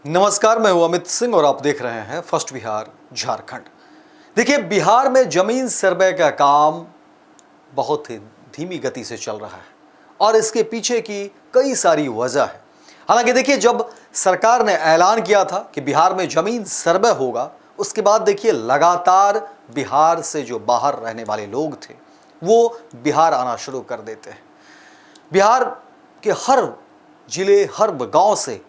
नमस्कार, मैं हूं अमित सिंह और आप देख रहे हैं फर्स्ट बिहार झारखंड। देखिए, बिहार में जमीन सर्वे का काम बहुत ही धीमी गति से चल रहा है और इसके पीछे की कई सारी वजह है। हालांकि देखिए, जब सरकार ने ऐलान किया था कि बिहार में जमीन सर्वे होगा, उसके बाद देखिए लगातार बिहार से जो बाहर रहने वाले लोग थे वो बिहार आना शुरू कर देते हैं। बिहार के हर जिले, हर गांव से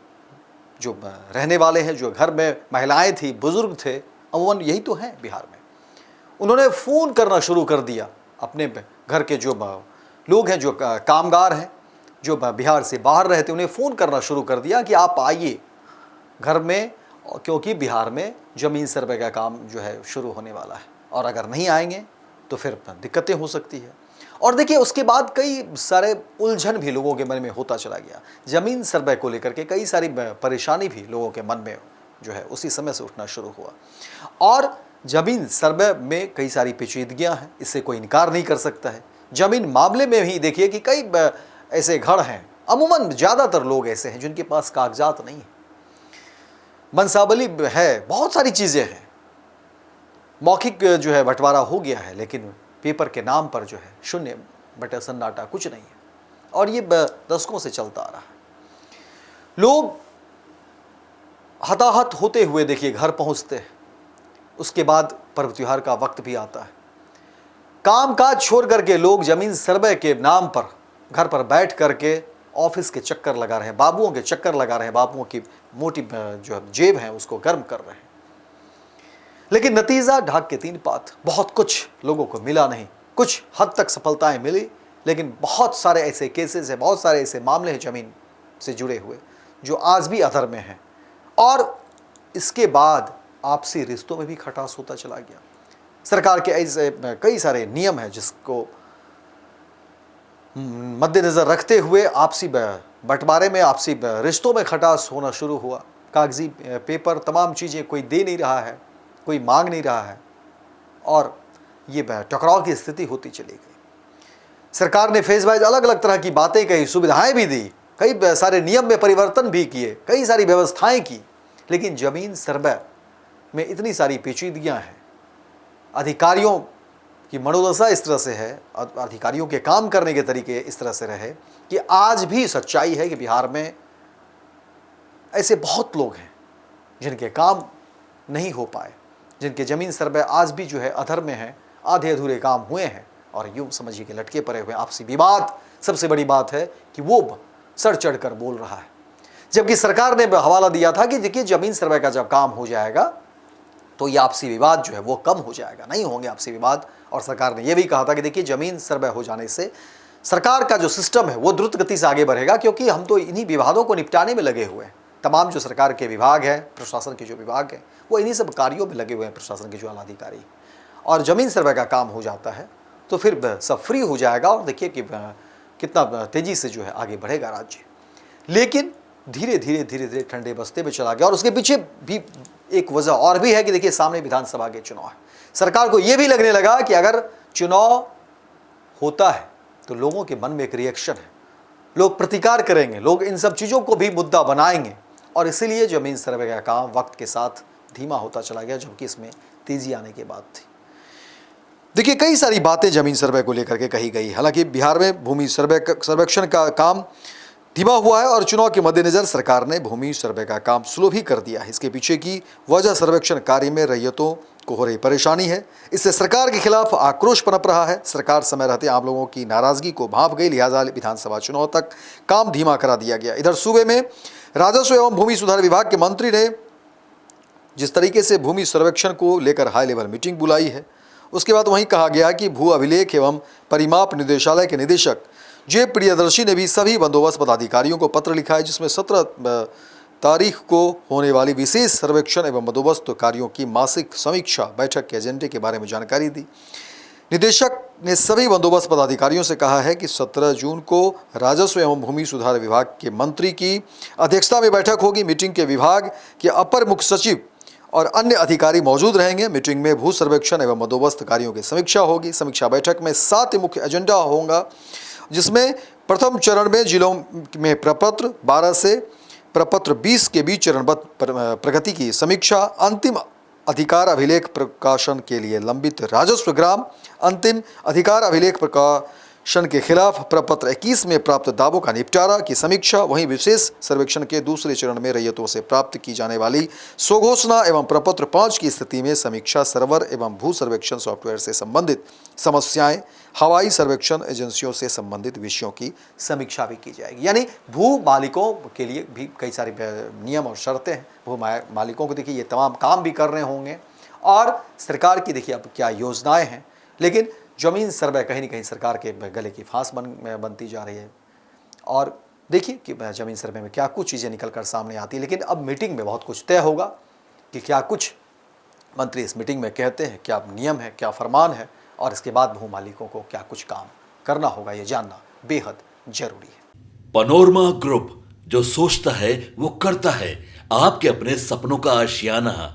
जो रहने वाले हैं, जो घर में महिलाएं थी, बुजुर्ग थे, अमूमन यही तो हैं बिहार में, उन्होंने फ़ोन करना शुरू कर दिया। अपने घर के जो लोग हैं, जो कामगार हैं, जो बिहार से बाहर रहते, उन्हें फ़ोन करना शुरू कर दिया कि आप आइए घर में, क्योंकि बिहार में ज़मीन सर्वे का काम जो है शुरू होने वाला है और अगर नहीं आएंगे तो फिर दिक्कतें हो सकती है। और देखिए, उसके बाद कई सारे उलझन भी लोगों के मन में होता चला गया। ज़मीन सर्वे को लेकर के कई सारी परेशानी भी लोगों के मन में जो है उसी समय से उठना शुरू हुआ और ज़मीन सर्वे में कई सारी पेचीदगियां हैं, इससे कोई इनकार नहीं कर सकता है। ज़मीन मामले में ही देखिए कि कई ऐसे घर हैं, अमूमन ज़्यादातर लोग ऐसे हैं जिनके पास कागजात नहीं है, मनसाबली है, बहुत सारी चीज़ें हैं, मौखिक जो है बंटवारा हो गया है, लेकिन पेपर के नाम पर जो है शून्य बटे सन्नाटा, कुछ नहीं है। और ये दशकों से चलता आ रहा है। लोग हताहत होते हुए देखिए घर पहुंचते हैं, उसके बाद पर्व त्योहार का वक्त भी आता है। काम काज छोड़ करके लोग जमीन सर्वे के नाम पर घर पर बैठ करके ऑफिस के चक्कर लगा रहे हैं, बाबुओं के चक्कर लगा रहे हैं, बाबुओं की मोटी जो जेब है उसको गर्म कर रहे हैं। लेकिन नतीजा ढाक के तीन पात, बहुत कुछ लोगों को मिला नहीं। कुछ हद तक सफलताएं मिली, लेकिन बहुत सारे ऐसे केसेस हैं, बहुत सारे ऐसे मामले हैं जमीन से जुड़े हुए जो आज भी अधर में हैं। और इसके बाद आपसी रिश्तों में भी खटास होता चला गया। सरकार के ऐसे कई सारे नियम हैं जिसको मद्देनजर रखते हुए आपसी बंटवारे में, आपसी रिश्तों में खटास होना शुरू हुआ। कागजी पेपर, तमाम चीज़ें कोई दे नहीं रहा है, कोई मांग नहीं रहा है और ये टकराव की स्थिति होती चली गई। सरकार ने फेज वाइज अलग अलग तरह की बातें कही, सुविधाएं भी दी, कई सारे नियम में परिवर्तन भी किए, कई सारी व्यवस्थाएं की, लेकिन जमीन सर्वे में इतनी सारी पेचीदगियां हैं। अधिकारियों की मनोदशा इस तरह से है, अधिकारियों के काम करने के तरीके इस तरह से रहे कि आज भी सच्चाई है कि बिहार में ऐसे बहुत लोग हैं जिनके काम नहीं हो पाए, जिनके जमीन सर्वे आज भी जो है अधर में है, आधे अधूरे काम हुए हैं और यूं समझिए कि लटके पड़े हुए। आपसी विवाद सबसे बड़ी बात है कि वो सर चढ़कर बोल रहा है, जबकि सरकार ने हवाला दिया था कि देखिए जमीन सर्वे का जब काम हो जाएगा तो ये आपसी विवाद जो है वो कम हो जाएगा, नहीं होंगे आपसी विवाद। और सरकार ने यह भी कहा था कि देखिए जमीन सर्वे हो जाने से सरकार का जो सिस्टम है वो द्रुत गति से आगे बढ़ेगा, क्योंकि हम तो इन्हीं विवादों को निपटाने में लगे हुए हैं। तमाम जो सरकार के विभाग हैं, प्रशासन के जो विभाग हैं, वो इन्हीं सब कार्यों में लगे हुए हैं, प्रशासन के जो आला अधिकारी। और जमीन सर्वे का काम हो जाता है तो फिर सब फ्री हो जाएगा और देखिए कि कितना तेजी से जो है आगे बढ़ेगा राज्य। लेकिन धीरे धीरे धीरे धीरे ठंडे बस्ते में चला गया और उसके पीछे भी एक वजह और भी है कि देखिए सामने विधानसभा के चुनाव है। सरकार को यह भी लगने लगा कि अगर चुनाव होता है तो लोगों के मन में एक रिएक्शन है, लोग प्रतिकार करेंगे, लोग इन सब चीज़ों को भी मुद्दा बनाएंगे और इसीलिए जमीन सर्वे का काम वक्त के साथ धीमा होता चला गया, जबकि इसमें तेजी आने के बाद थी। देखिए, कई सारी बातें जमीन सर्वे को लेकर के कही गई। हालांकि बिहार में भूमि सर्वेक्षण का काम धीमा हुआ है और चुनाव के मद्देनजर सरकार ने भूमि सर्वे का काम स्लो भी कर दिया है। इसके पीछे की वजह सर्वेक्षण कार्य में रैयतों को हो रही परेशानी है। इससे सरकार के खिलाफ आक्रोश पनप रहा है। सरकार समय रहते आम लोगों की नाराजगी को भांप गई, लिहाजा विधानसभा चुनाव तक काम धीमा करा दिया गया। इधर सूबे में राजस्व एवं भूमि सुधार विभाग के मंत्री ने जिस तरीके से भूमि सर्वेक्षण को लेकर हाई लेवल मीटिंग बुलाई है, उसके बाद वहीं कहा गया कि भू अभिलेख एवं परिमाप निदेशालय के निदेशक जे प्रियदर्शी ने भी सभी बंदोबस्त पदाधिकारियों को पत्र लिखा है, जिसमें 17 तारीख को होने वाली विशेष सर्वेक्षण एवं बंदोबस्त कार्यों की मासिक समीक्षा बैठक के एजेंडे के बारे में जानकारी दी। निदेशक ने सभी बंदोबस्त पदाधिकारियों से कहा है कि 17 जून को राजस्व एवं भूमि सुधार विभाग के मंत्री की अध्यक्षता में बैठक होगी। मीटिंग के विभाग के अपर मुख्य सचिव और अन्य अधिकारी मौजूद रहेंगे। मीटिंग में भू सर्वेक्षण एवं बंदोबस्त कार्यों की समीक्षा होगी। समीक्षा बैठक में 7 मुख्य एजेंडा होगा, जिसमें प्रथम चरण में जिलों में प्रपत्र, 12 से प्रपत्र 20 के बीच चरणबद्ध प्रगति की समीक्षा, अंतिम अधिकार अभिलेख प्रकाशन के लिए लंबित राजस्व ग्राम, अंतिम अधिकार अभिलेख प्रकाशन के खिलाफ प्रपत्र 21 में प्राप्त दावों का निपटारा की समीक्षा, वहीं विशेष सर्वेक्षण के दूसरे चरण में रैयतों से प्राप्त की जाने वाली स्वघोषणा एवं प्रपत्र 5 की स्थिति में समीक्षा, सर्वर एवं भू सर्वेक्षण सॉफ्टवेयर से संबंधित समस्याएं, हवाई सर्वेक्षण एजेंसियों से संबंधित विषयों की समीक्षा भी की जाएगी। यानी भू मालिकों के लिए भी कई सारे नियम और शर्तें हैं। भू मालिकों को देखिए ये तमाम काम भी कर रहे होंगे और सरकार की देखिए अब क्या योजनाएं हैं, लेकिन ज़मीन सर्वे कहीं ना कहीं सरकार के गले की फांस बनती जा रही है। और देखिए कि ज़मीन सर्वे में क्या कुछ चीज़ें निकल कर सामने आती है, लेकिन अब मीटिंग में बहुत कुछ तय होगा कि क्या कुछ मंत्री इस मीटिंग में कहते हैं, क्या नियम है, क्या फरमान है, और इसके बाद भू मालिकों को क्या कुछ काम करना होगा, ये जानना बेहद जरूरी है। पैनोरमा ग्रुप, जो सोचता है वो करता है, आपके अपने सपनों का आशियाना।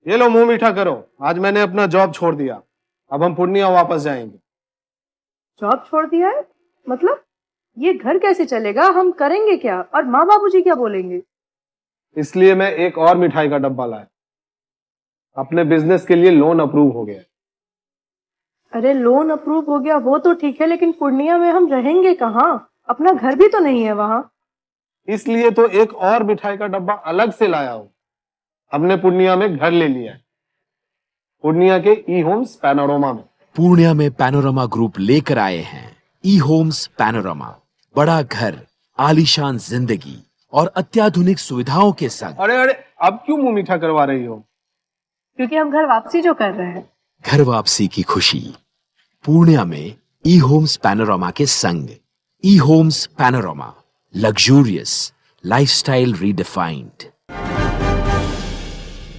ये लो मुंह मीठा करो, आज मैंने अपना जॉब छोड़ दिया, अब हम पूर्णिया वापस जाएंगे। जॉब छोड़ दिया है? मतलब ये घर कैसे चलेगा, हम करेंगे क्या, और माँ बाबूजी क्या बोलेंगे? इसलिए मैं एक और मिठाई का डब्बा लाया, अपने बिजनेस के लिए लोन अप्रूव हो गया। अरे लोन अप्रूव हो गया वो तो ठीक है, लेकिन पूर्णिया में हम रहेंगे कहाँ? अपना घर भी तो नहीं है वहां। इसलिए तो एक और मिठाई का डब्बा अलग से लाया हूं। हमने पूर्णिया में घर ले लिया है, पूर्णिया के ई होम्स पैनोरमा में। पूर्णिया में पैनोरमा ग्रुप लेकर आए हैं ई होम्स पैनोरमा, बड़ा घर, आलीशान जिंदगी और अत्याधुनिक सुविधाओं के संग। अरे अब क्यों मुंह मीठा करवा रही हो? क्योंकि हम घर वापसी जो कर रहे हैं। घर वापसी की खुशी पूर्णिया में ई होम्स पैनोरमा के संग। E homes panorama, luxurious lifestyle redefined.